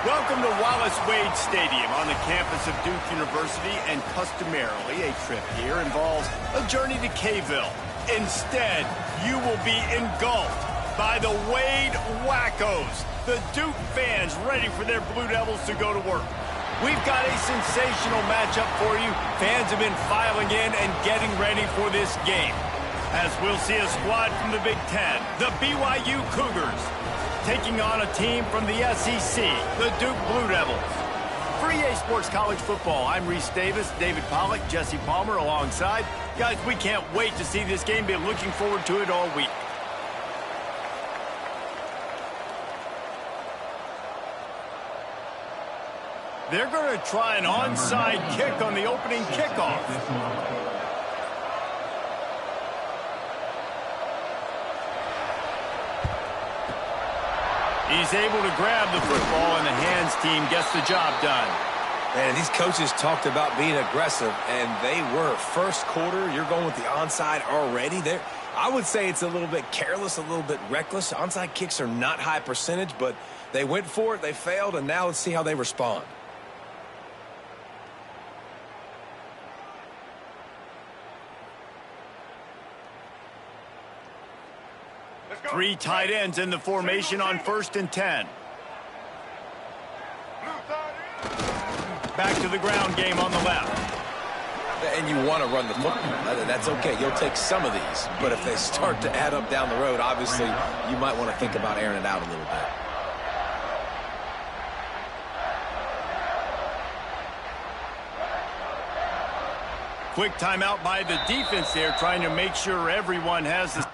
Welcome to Wallace Wade Stadium on the campus of Duke University, and customarily a trip here involves a journey to K-ville. Instead, you will be engulfed by the Wade Wackos, the Duke fans ready for their Blue Devils to go to work. We've got a sensational matchup for you. Fans have been filing in and getting ready for this game, as we'll see a squad from the Big Ten, the BYU Cougars, taking on a team from the SEC, the Duke Blue Devils. For EA Sports College Football, I'm Reese Davis, David Pollack, Jesse Palmer alongside. Guys, we can't wait to see this game. Been looking forward to it all week. They're going to try an onside kick on the opening kickoff. He's able to grab the football, and the hands team gets the job done. Man, these coaches talked about being aggressive, and they were. First quarter, you're going with the onside already. I would say it's a little bit careless, a little bit reckless. Onside kicks are not high percentage, but they went for it, they failed, and now let's see how they respond. Three tight ends in the formation on 1st and 10. Back to the ground game on the left. And you want to run the football. That's okay. You'll take some of these. But if they start to add up down the road, obviously, you might want to think about airing it out a little bit. Quick timeout by the defense there, trying to make sure everyone has the...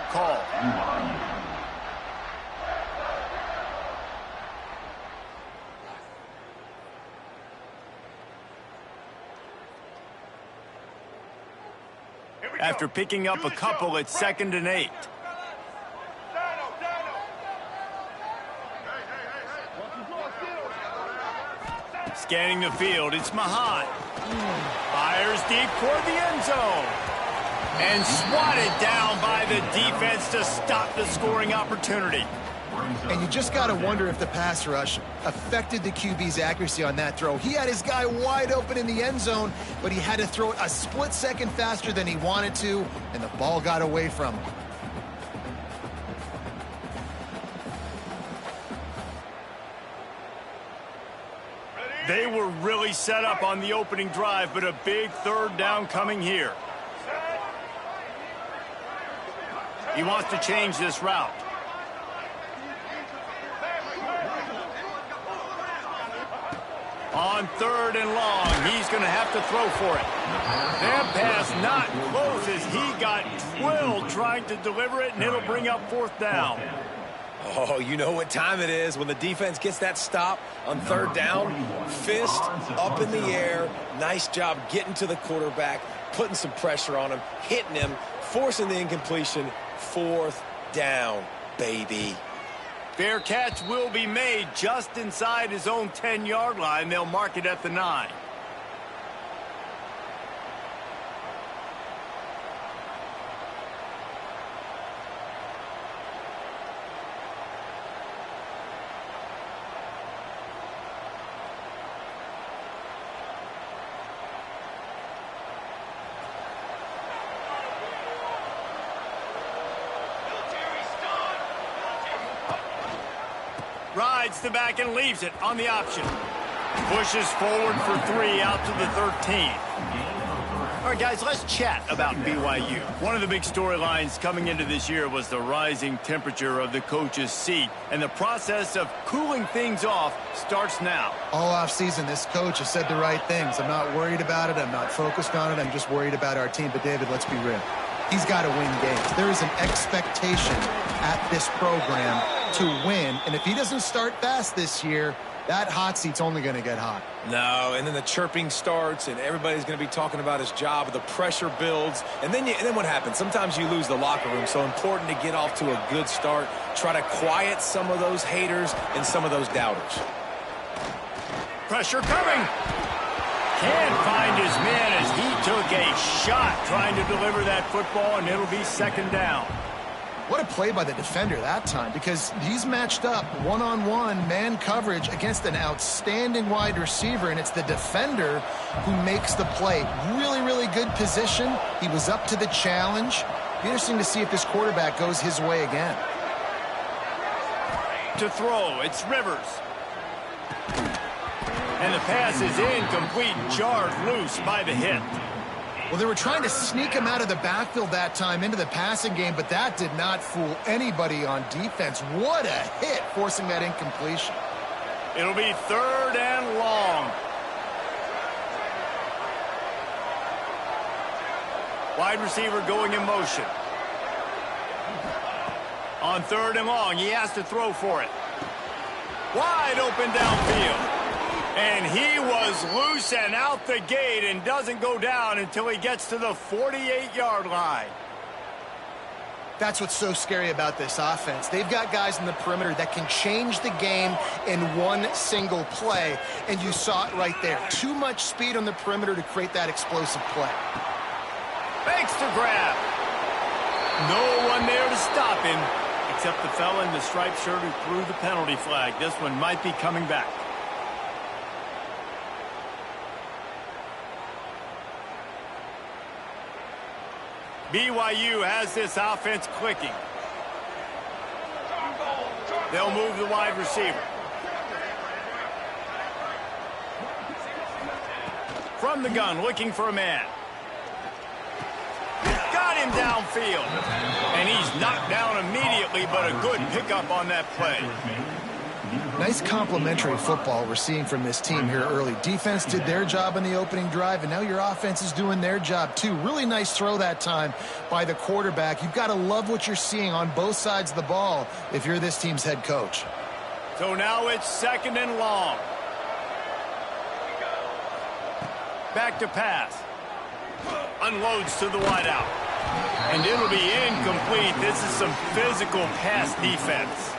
call. After picking up a couple, it's 2nd and 8. Scanning the field, it's Mahan. Fires deep toward the end zone. And swatted down by the defense to stop the scoring opportunity. And you just got to wonder if the pass rush affected the QB's accuracy on that throw. He had his guy wide open in the end zone, but he had to throw it a split second faster than he wanted to, and the ball got away from him. They were really set up on the opening drive, but a big 3rd down coming here. He wants to change this route. On 3rd and long, he's going to have to throw for it. That pass not close as he got drilled trying to deliver it, and it'll bring up 4th down. Oh, you know what time it is when the defense gets that stop on 3rd down. Fist up in the air. Nice job getting to the quarterback, putting some pressure on him, hitting him, forcing the incompletion. 4th down, baby. Fair catch will be made just inside his own 10-yard line. They'll mark it at the 9. Rides the back and leaves it on the option. Pushes forward for 3 out to the 13. All right, guys, let's chat about BYU. One of the big storylines coming into this year was the rising temperature of the coach's seat, and the process of cooling things off starts now. All offseason, this coach has said the right things. I'm not worried about it. I'm not focused on it. I'm just worried about our team. But, David, let's be real. He's got to win games. There is an expectation at this program to win, and if he doesn't start fast this year, that hot seat's only going to get hot. No, and then the chirping starts, and everybody's going to be talking about his job. The pressure builds, and then what happens? Sometimes you lose the locker room, so important to get off to a good start. Try to quiet some of those haters and some of those doubters. Pressure coming. Can't find his man as he took a shot trying to deliver that football, and it'll be second down. What a play by the defender that time, because he's matched up one-on-one man coverage against an outstanding wide receiver, and it's the defender who makes the play. Really, really good position. He was up to the challenge. Be interesting to see if this quarterback goes his way again. To throw, it's Rivers. And the pass is incomplete, jarred loose by the hit. Well, they were trying to sneak him out of the backfield that time into the passing game, but that did not fool anybody on defense. What a hit, forcing that incompletion. It'll be third and long. Wide receiver going in motion. On third and long, he has to throw for it. Wide open downfield. And he was loose and out the gate and doesn't go down until he gets to the 48-yard line. That's what's so scary about this offense. They've got guys in the perimeter that can change the game in one single play, and you saw it right there. Too much speed on the perimeter to create that explosive play. Fakes to grab. No one there to stop him, except the fella in the striped shirt who threw the penalty flag. This one might be coming back. BYU has this offense clicking. They'll move the wide receiver. From the gun, looking for a man. Got him downfield. And he's knocked down immediately, but a good pickup on that play. Nice complementary football we're seeing from this team here early. Defense did their job in the opening drive, and now your offense is doing their job too. Really nice throw that time by the quarterback. You've got to love what you're seeing on both sides of the ball if you're this team's head coach. So now it's second and long. Back to pass. Unloads to the wideout. And it'll be incomplete. This is some physical pass defense.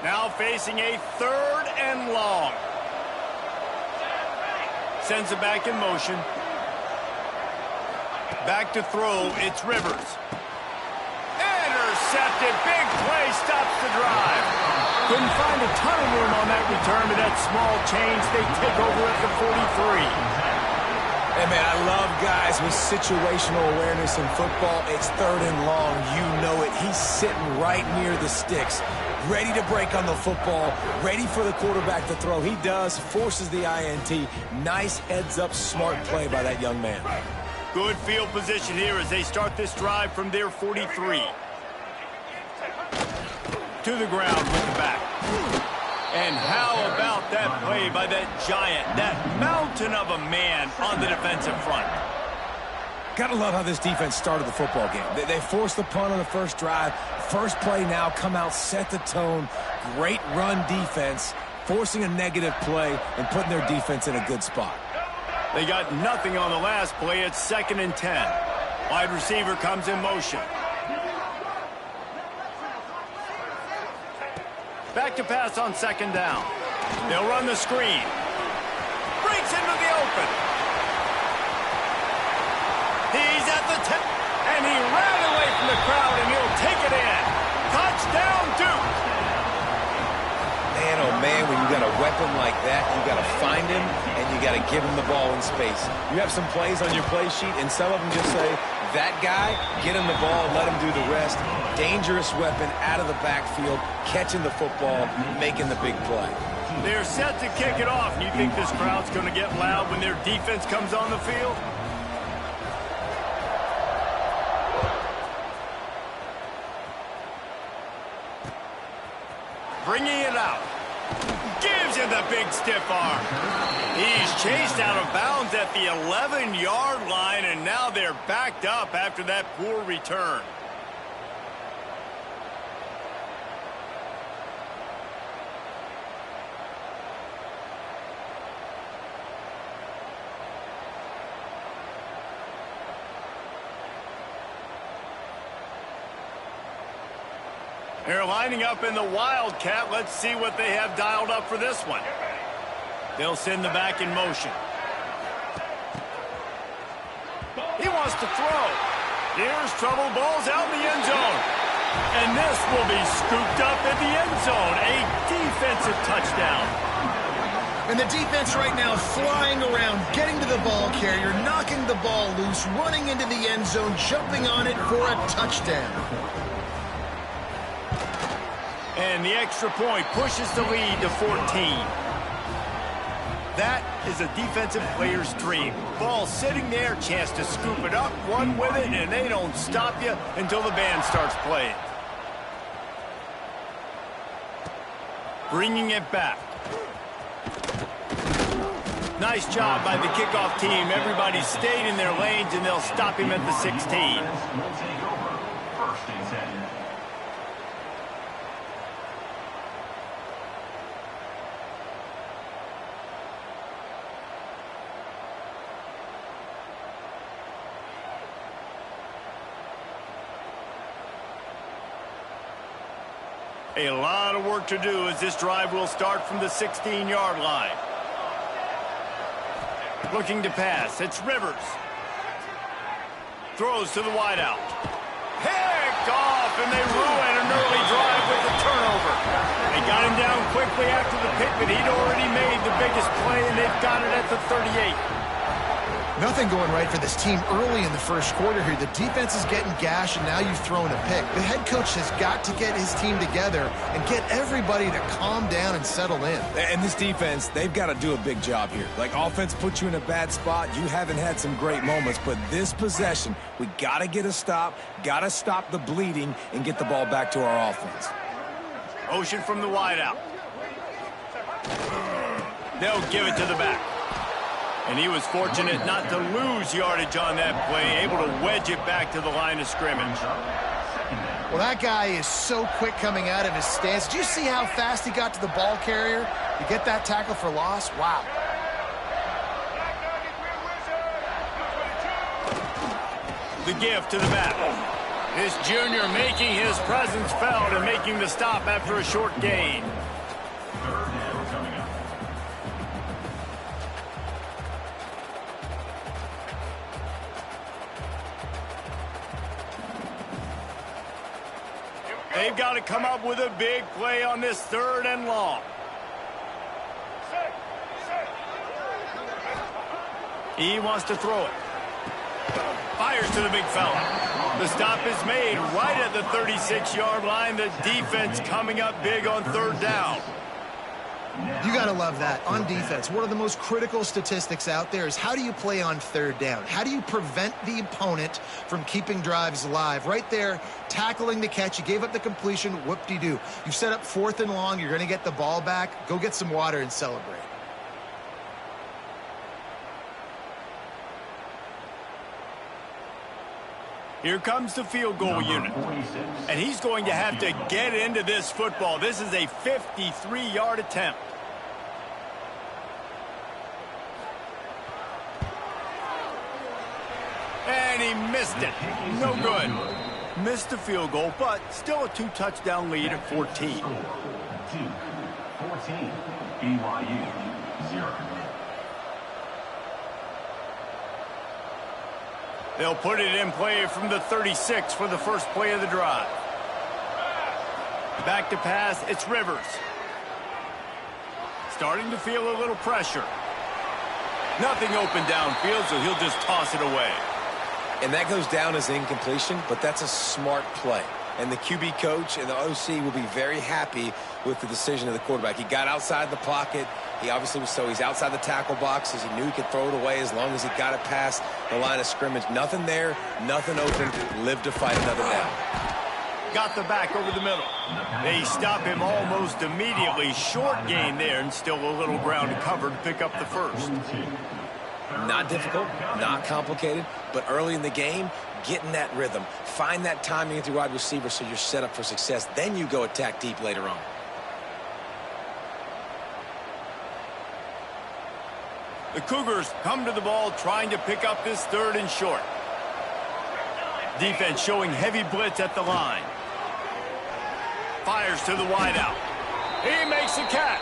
Now facing a third and long. Sends it back in motion. Back to throw, it's Rivers. Intercepted, big play, stops the drive. Couldn't find a ton of room on that return, but that small change, they take over at the 43. Hey, man, I love guys with situational awareness in football. It's third and long. You know it. He's sitting right near the sticks, ready to break on the football, ready for the quarterback to throw. He does, forces the INT. Nice heads-up, smart play by that young man. Good field position here as they start this drive from their 43. To the ground with the back. And how about that play by that giant, that mountain of a man on the defensive front? Gotta love how this defense started the football game. They forced the punt on the first drive. First play now, come out, set the tone. Great run defense, forcing a negative play and putting their defense in a good spot. They got nothing on the last play. It's second and 10. Wide receiver comes in motion. Back to pass on second down. They'll run the screen. Breaks into the open. He's at the 10. And he ran away from the crowd, and he'll take it in. Touchdown, Duke. Man, oh man, when you got a weapon like that, you got to find him, and you got to give him the ball in space. You have some plays on your play sheet, and some of them just say, That guy, get him the ball, let him do the rest. Dangerous weapon out of the backfield, catching the football, making the big play. They're set to kick it off. You think this crowd's going to get loud when their defense comes on the field? Bringing it out. Gives him the big stiff arm. He's chased out of bounds at the 11-yard line, and now they're backed up after that poor return. They're lining up in the Wildcat. Let's see what they have dialed up for this one. They'll send the back in motion. He wants to throw. Here's trouble. Ball's out in the end zone. And this will be scooped up in the end zone. A defensive touchdown. And the defense right now flying around, getting to the ball carrier, knocking the ball loose, running into the end zone, jumping on it for a touchdown. And the extra point pushes the lead to 14. That is a defensive player's dream. Ball sitting there, chance to scoop it up, run with it, and they don't stop you until the band starts playing. Bringing it back. Nice job by the kickoff team. Everybody stayed in their lanes, and they'll stop him at the 16. A lot of work to do as this drive will start from the 16-yard line. Looking to pass. It's Rivers. Throws to the wideout. Picked off, and they ruin an early drive with the turnover. They got him down quickly after the pick, but he'd already made the biggest play, and they've got it at the 38. Nothing going right for this team early in the first quarter here. The defense is getting gashed, and now you've thrown a pick. The head coach has got to get his team together and get everybody to calm down and settle in. And this defense, they've got to do a big job here. Like, offense puts you in a bad spot. You haven't had some great moments, but this possession, we got to get a stop, got to stop the bleeding, and get the ball back to our offense. Motion from the wideout. They'll give it to the back. And he was fortunate not to lose yardage on that play, able to wedge it back to the line of scrimmage. Well, that guy is so quick coming out of his stance. Did you see how fast he got to the ball carrier? You get that tackle for loss? Wow. The give to the back. This junior making his presence felt and making the stop after a short gain. They've got to come up with a big play on this 3rd and long. He wants to throw it. Fires to the big fella. The stop is made right at the 36-yard line. The defense coming up big on 3rd down. You got to love that. On defense, one of the most critical statistics out there is how do you play on 3rd down? How do you prevent the opponent from keeping drives alive? Right there, tackling the catch. You gave up the completion. Whoop-de-doo. You've set up 4th and long. You're going to get the ball back. Go get some water and celebrate. Here comes the field goal unit. And he's going to have to get into this football. This is a 53-yard attempt. And he missed it. No good. Missed the field goal, but still a 2-touchdown lead at 14. 14, BYU, 0. They'll put it in play from the 36 for the first play of the drive. Back to pass, it's Rivers. Starting to feel a little pressure. Nothing open downfield, so he'll just toss it away. And that goes down as incompletion, but that's a smart play. And the QB coach and the OC will be very happy with the decision of the quarterback. He got outside the pocket. He obviously was he's outside the tackle boxes. He knew he could throw it away as long as he got it past the line of scrimmage. Nothing there, nothing open. Live to fight another down. Got the back over the middle. They stop him almost immediately. Short gain there, and still a little ground to cover to pick up the first. Not difficult, not complicated, but early in the game, get in that rhythm. Find that timing at the wide receiver so you're set up for success. Then you go attack deep later on. The Cougars come to the ball trying to pick up this 3rd and short. Defense showing heavy blitz at the line. Fires to the wideout. He makes the catch.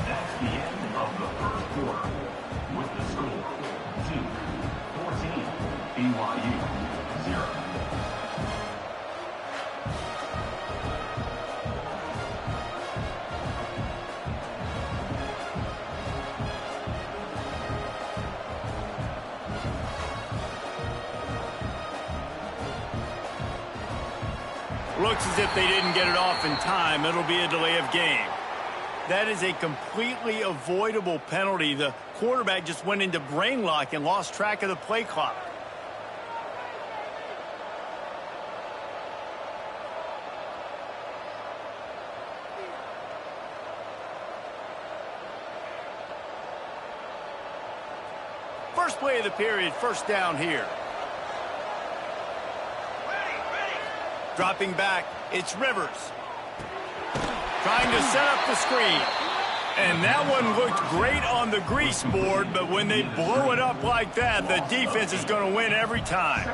That's the end of the first quarter. With the score, 2-14, BYU 0. Looks as if they didn't get it off in time. It'll be a delay of game. That is a completely avoidable penalty. The quarterback just went into brain lock and lost track of the play clock. First play of the period, first down here. Dropping back, it's Rivers. Trying to set up the screen. And that one looked great on the grease board, but when they blow it up like that, the defense is going to win every time.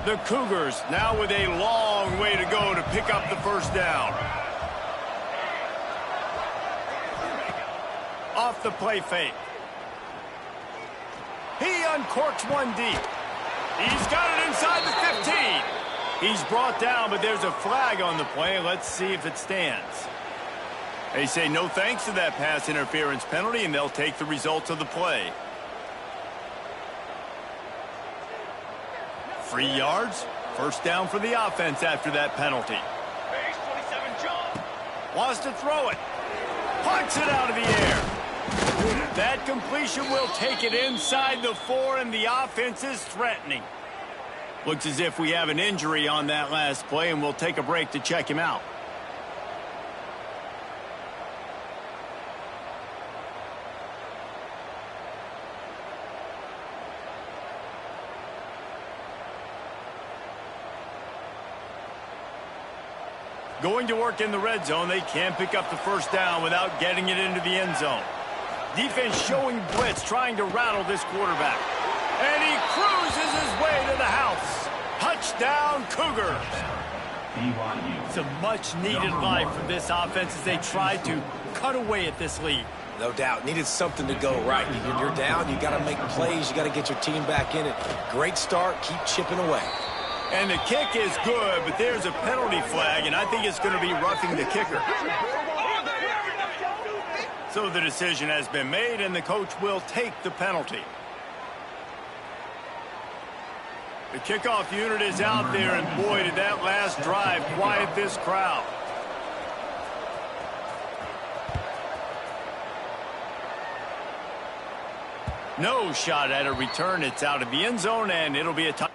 The Cougars now with a long way to go to pick up the first down. Off the play fake. He uncorks one deep. He's got it inside the 15. He's brought down, but there's a flag on the play. Let's see if it stands. They say no thanks to that pass interference penalty, and they'll take the results of the play. 3 yards. First down for the offense after that penalty. Wants to throw it. Punts it out of the air. That completion will take it inside the 4, and the offense is threatening. Looks as if we have an injury on that last play, and we'll take a break to check him out. Going to work in the red zone, they can pick up the first down without getting it into the end zone. Defense showing blitz, trying to rattle this quarterback. And he cruises his way to the house. Touchdown, Cougars. It's a much-needed life for this offense as they try to cut away at this lead. No doubt. Needed something to go right. You're down. You got to make plays. You got to get your team back in it. Great start. Keep chipping away. And the kick is good, but there's a penalty flag, and I think it's going to be roughing the kicker. So the decision has been made, and the coach will take the penalty. The kickoff unit is out there, and boy, did that last drive quiet this crowd. No shot at a return. It's out of the end zone, and it'll be a touchdown.